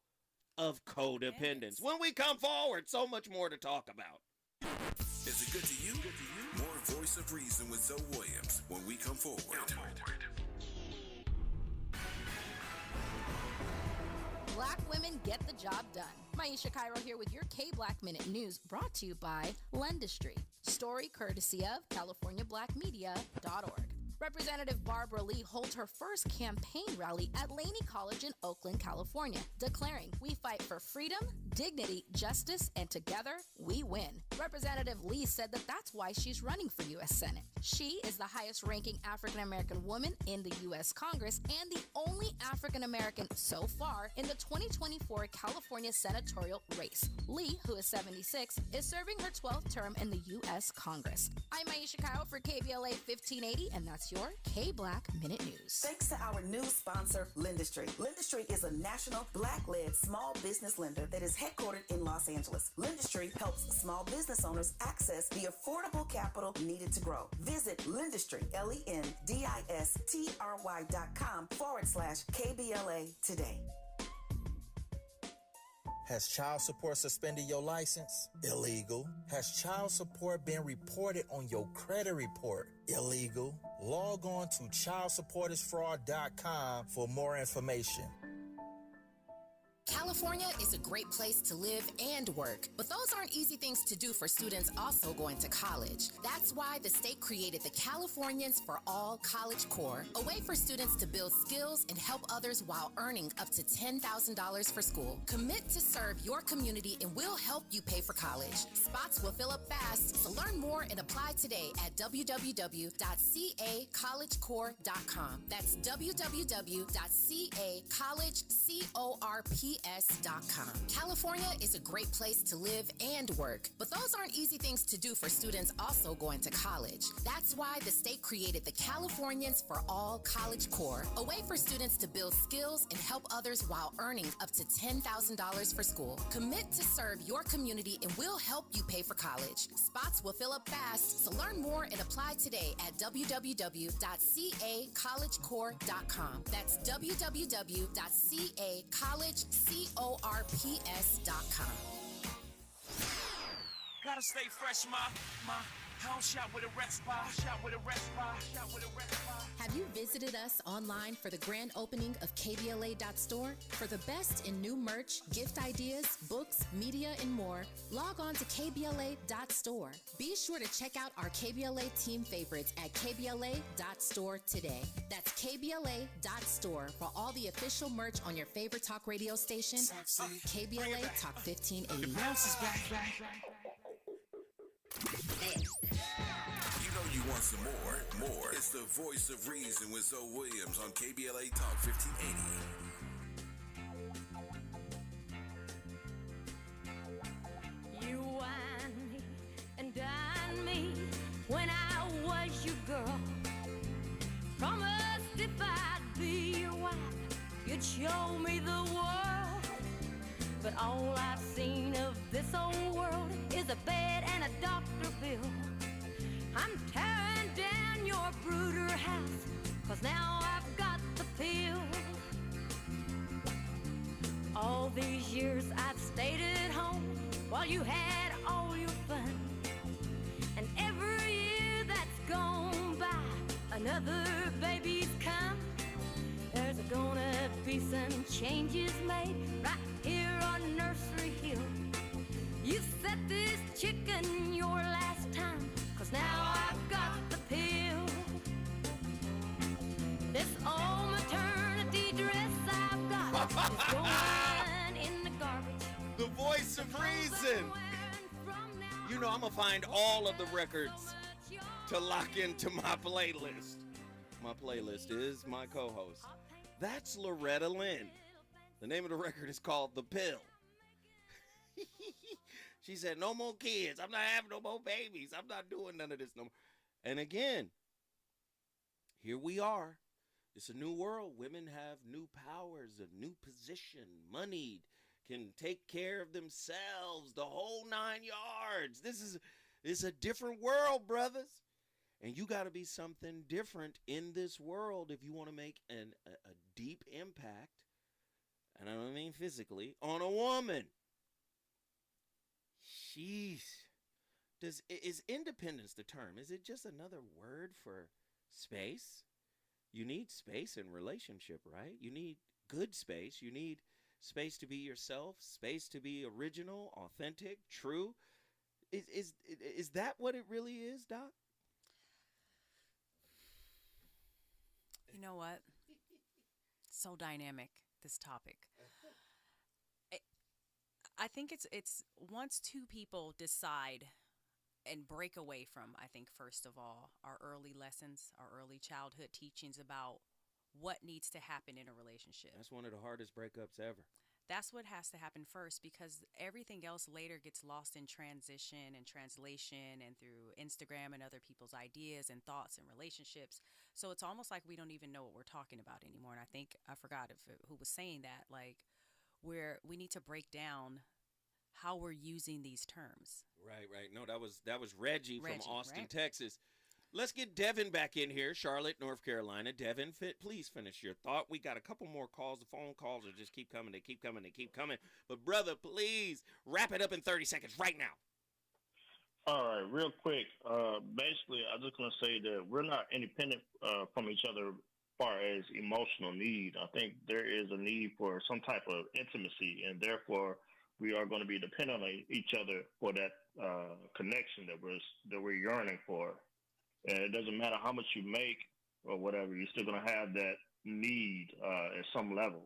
of codependence. When we come forward, so much more to talk about. Is it good to you? More Voice of Reason with Zoe Williams when we come forward. Black women get the job done. Maisha Cairo here with your K-Black Minute News, brought to you by Lendistry. Story courtesy of CaliforniaBlackMedia.org. Representative Barbara Lee holds her first campaign rally at Laney College in Oakland, California, declaring, "We fight for freedom, dignity, justice, and together we win." Representative Lee said that that's why she's running for U.S. Senate. She is the highest-ranking African-American woman in the U.S. Congress and the only African-American so far in the 2024 California senatorial race. Lee, who is 76, is serving her 12th term in the U.S. Congress. I'm Maisha Cairo for KBLA 1580, and that's your K-Black Minute News. Thanks to our new sponsor, Lendistry. Lendistry is a national Black-led small business lender that is Headquartered in Los Angeles, Lendistry helps small business owners access the affordable capital needed to grow. Visit Lendistry, LENDISTRY.com/KBLA today. Has child support suspended your license? Illegal. Has child support been reported on your credit report? Illegal. Log on to childsupportisfraud.com for more information. California is a great place to live and work, but those aren't easy things to do for students also going to college. That's why the state created the Californians for All College Corps, a way for students to build skills and help others while earning up to $10,000 for school. Commit to serve your community and we'll help you pay for college. Spots will fill up fast, so learn more and apply today at www.cacollegecorps.com. That's www.cacollegecorps.com. California is a great place to live and work, but those aren't easy things to do for students also going to college. That's why the state created the Californians for All College Corps, a way for students to build skills and help others while earning up to $10,000 for school. Commit to serve your community and we'll help you pay for college. Spots will fill up fast, so learn more and apply today at www.cacollegecorps.com. That's www.cacollegecorps.com. Gotta stay fresh, my house shot with a rest bar, Have you visited us online for the grand opening of KBLA.store? For the best in new merch, gift ideas, books, media, and more, log on to KBLA.store. Be sure to check out our KBLA team favorites at KBLA.store today. That's KBLA.store for all the official merch on your favorite talk radio station, KBLA Talk 1580. The bounce is back. You know you want some more. It's the voice of reason with Zoe Williams on KBLA Talk 1580. You whined me and dined me when I was your girl. Promised if I'd be your wife, you'd show me the world. But all I've seen of this old world is a bed and a doctor bill. I'm tearing down your brooder house, 'cause now I've got the pill. All these years I've stayed at home while you had all your fun. And every year that's gone by, another baby's come. There's gonna be some changes made right here on Nursery Hill. You set this chicken your last time, 'cause now I've got the pill. This old maternity dress I've got is going in the garbage. The voice of reason. You know I'm going to find all of the records to lock into my playlist. My playlist is my co-host. That's Loretta Lynn. The name of the record is called The Pill. She said, no more kids. I'm not having no more babies. I'm not doing none of this no more. And again, here we are. It's a new world. Women have new powers, a new position, moneyed, can take care of themselves, the whole 9 yards. This is a different world, brothers. And you got to be something different in this world if you want to make a deep impact, and I don't mean physically, on a woman. Jeez. Is independence the term? Is it just another word for space? You need space in relationship, right? You need good space. You need space to be yourself, space to be original, authentic, true. Is that what it really is, Doc? You know what? So dynamic, this topic. I think it's once two people decide and break away from, I think, first of all, our early lessons, our early childhood teachings about what needs to happen in a relationship. That's one of the hardest breakups ever. That's what has to happen first, because everything else later gets lost in transition and translation and through Instagram and other people's ideas and thoughts and relationships. So it's almost like we don't even know what we're talking about anymore. And I think I forgot who was saying that, like, where we need to break down how we're using these terms. Right. No, that was Reggie from Austin, right? Texas. Let's get Devin back in here, Charlotte, North Carolina. Devin, please finish your thought. We got a couple more calls. The phone calls are just keep coming. They keep coming. They keep coming. But, brother, please wrap it up in 30 seconds right now. All right, real quick. Basically, I'm just going to say that we're not independent from each other as far as emotional need. I think there is a need for some type of intimacy, and therefore we are going to be dependent on each other for that connection that we're yearning for. And it doesn't matter how much you make or whatever, you're still going to have that need at some level.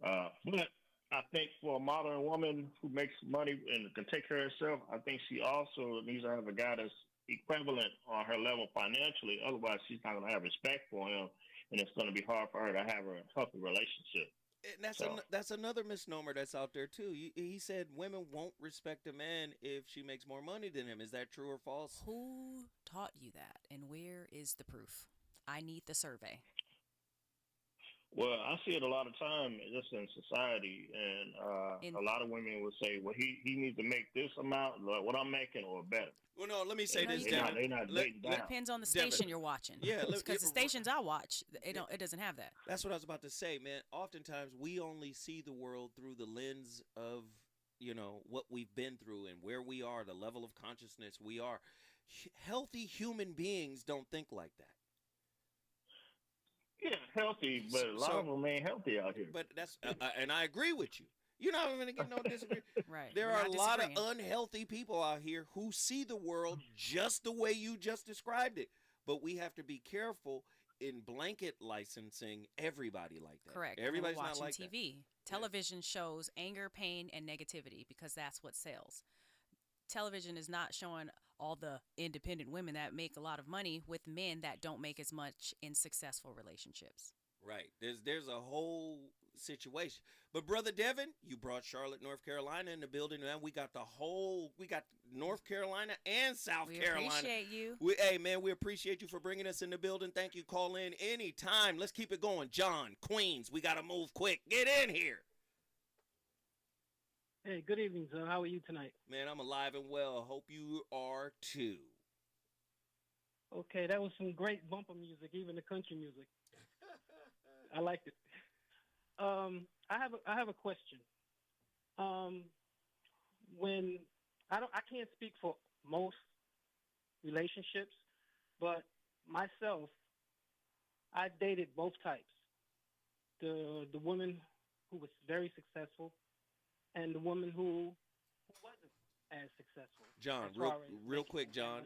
But I think for a modern woman who makes money and can take care of herself, I think she also needs to have a guy that's equivalent on her level financially. Otherwise, she's not going to have respect for him, and it's going to be hard for her to have a healthy relationship. And that's another misnomer that's out there, too. He said women won't respect a man if she makes more money than him. Is that true or false? Who taught you that, and where is the proof? I need the survey. Well, I see it a lot of time just in society, and a lot of women will say, well, he needs to make this amount, like what I'm making, or better. Well, no, let me say this, Devin. It depends on the station you're watching. Yeah, because the stations I watch, it doesn't have that. That's what I was about to say, man. Oftentimes, we only see the world through the lens of, what we've been through and where we are, the level of consciousness we are. Healthy human beings don't think like that. Yeah, healthy, but a lot of them ain't healthy out here. But that's, and I agree with you. You're not even going to get no disagree. Right. There are a lot of unhealthy people out here who see the world just the way you just described it. But we have to be careful in blanket licensing everybody like that. Correct. Everybody's watching not like TV. that. Television shows anger, pain, and negativity because that's what sells. Television is not showing all the independent women that make a lot of money with men that don't make as much in successful relationships. Right. There's a whole situation. But Brother Devin, you brought Charlotte, North Carolina in the building, and we got North Carolina and South Carolina. We appreciate you. Hey, man, we appreciate you for bringing us in the building. Thank you. Call in anytime. Let's keep it going. John, Queens, we got to move quick. Get in here. Hey, good evening, sir. How are you tonight? Man, I'm alive and well. Hope you are too. Okay, that was some great bumper music, even the country music. I liked it. I have a question. When I can't speak for most relationships, but myself, I dated both types. The woman who was very successful and the woman who wasn't as successful. John, real quick, John.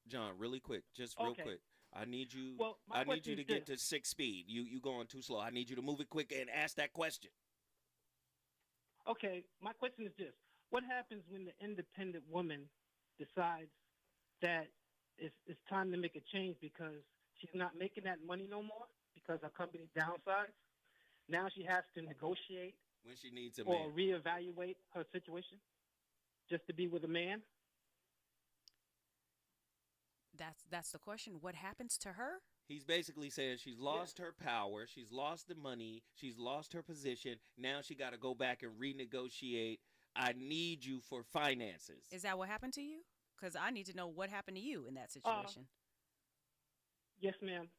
John, really quick, just real quick. I need you. Well, I need you to get to 6 speed. You going too slow. I need you to move it quick and ask that question. Okay, my question is this: what happens when the independent woman decides that it's time to make a change because she's not making that money no more because her company downsized? Now she has to negotiate when she needs a or man, reevaluate her situation just to be with a man. That's the question. What happens to her? He's basically saying she's lost her power, she's lost the money, she's lost her position. Now she got to go back and renegotiate. I need you for finances. Is that what happened to you? Because I need to know what happened to you in that situation. Yes, ma'am.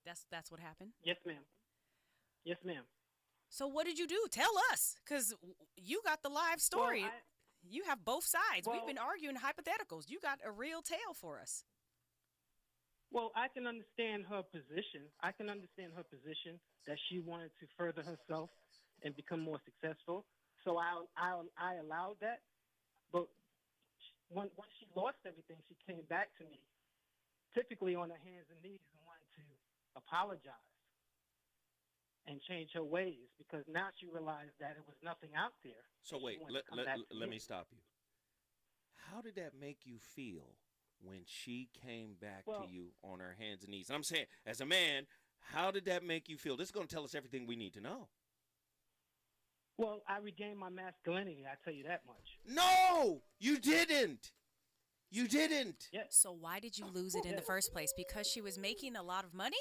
That's what happened? Yes, ma'am. Yes, ma'am. So what did you do? Tell us, because you got the live story. Well, you have both sides. Well, we've been arguing hypotheticals. You got a real tale for us. Well, I can understand her position. I can understand her position that she wanted to further herself and become more successful. So I allowed that. But once she lost everything, she came back to me, typically on her hands and knees, and wanted to apologize and change her ways because now she realized that it was nothing out there. So wait, let me stop you. How did that make you feel when she came back to you on her hands and knees? And I'm saying, as a man, how did that make you feel? This is going to tell us everything we need to know. Well, I regained my masculinity, I tell you that much. No, you didn't. You didn't. Yes. So why did you lose it in the first place? Because she was making a lot of money?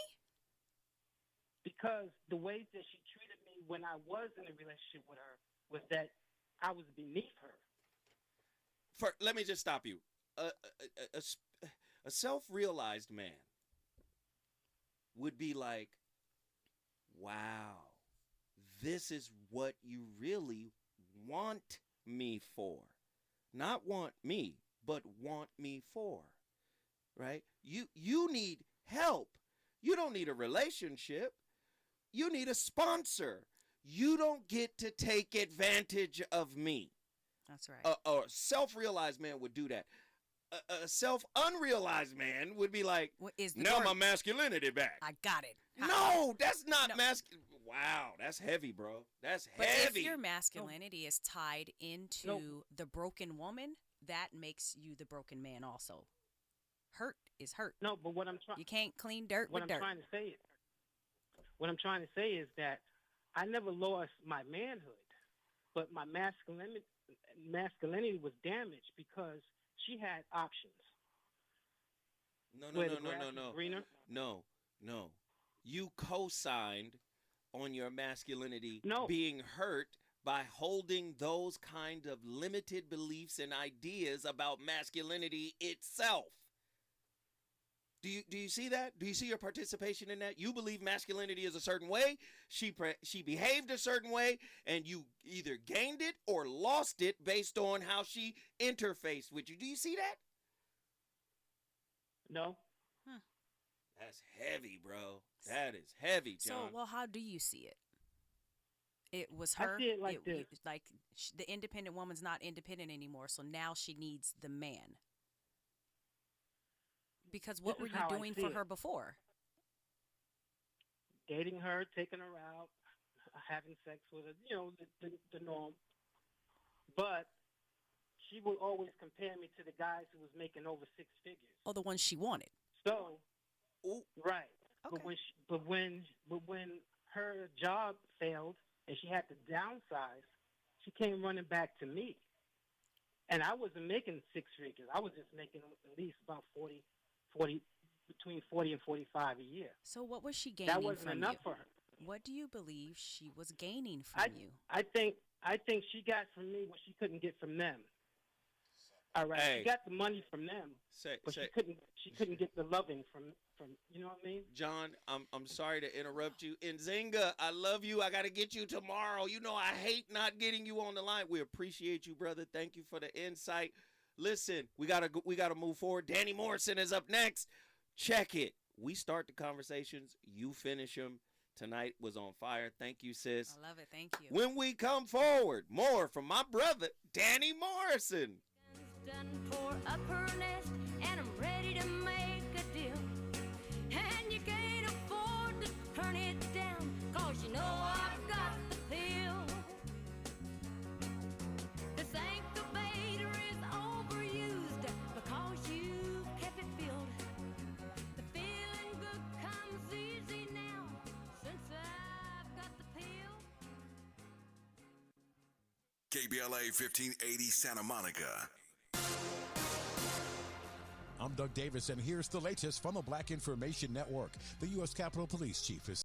Because the ways that she treated me when I was in a relationship with her was that I was beneath her. Let me just stop you. A self-realized man would be like, wow, this is what you really want me for. Not want me, but want me for. Right? You need help. You don't need a relationship. You need a sponsor. You don't get to take advantage of me. That's right. A self-realized man would do that. A self-unrealized man would be like, now my masculinity back. I got it. No, that's not masculine. Wow, that's heavy, bro. That's heavy. But if your masculinity is tied into the broken woman, that makes you the broken man also. Hurt is hurt. No, but what I'm trying... You can't clean dirt with dirt. What I'm trying to say is that I never lost my manhood, but my masculinity was damaged because she had options. No. You co-signed on your masculinity being hurt by holding those kind of limited beliefs and ideas about masculinity itself. Do you see that? Do you see your participation in that? You believe masculinity is a certain way. She behaved a certain way, and you either gained it or lost it based on how she interfaced with you. Do you see that? No. Huh. That's heavy, bro. That is heavy, John. So, well, how do you see it? It was her. I see it like this. The independent woman's not independent anymore, so now she needs the man. Because what were you doing for her before? Dating her, taking her out, having sex with her, the norm. But she would always compare me to the guys who was making over six figures. Oh, the ones she wanted. So, right. Okay. But when her job failed and she had to downsize, she came running back to me. And I wasn't making six figures. I was just making at least about 40, between 40 and 45 a year. So what was she gaining from you? That wasn't enough for her. What do you believe she was gaining from you? I think she got from me what she couldn't get from them. All right, she got the money from them, but she couldn't get the loving from you know what I mean? John, I'm sorry to interrupt you. Nzinga, I love you. I got to get you tomorrow. You know I hate not getting you on the line. We appreciate you, brother. Thank you for the insight. Listen, we gotta move forward. Danny Morrison is up next. Check it. We start the conversations. You finish them. Tonight was on fire. Thank you, sis. I love it. Thank you. When we come forward, more from my brother, Danny Morrison. Done tore up her nest, and I'm ready to make a deal. And you can't afford to turn it down, 'cause you know I've got the pill. This incubator is overused because you kept it filled. The feeling good comes easy now, since I've got the pill. KBLA 1580 Santa Monica. I'm Doug Davis, and here's the latest from the Black Information Network. The U.S. Capitol Police Chief is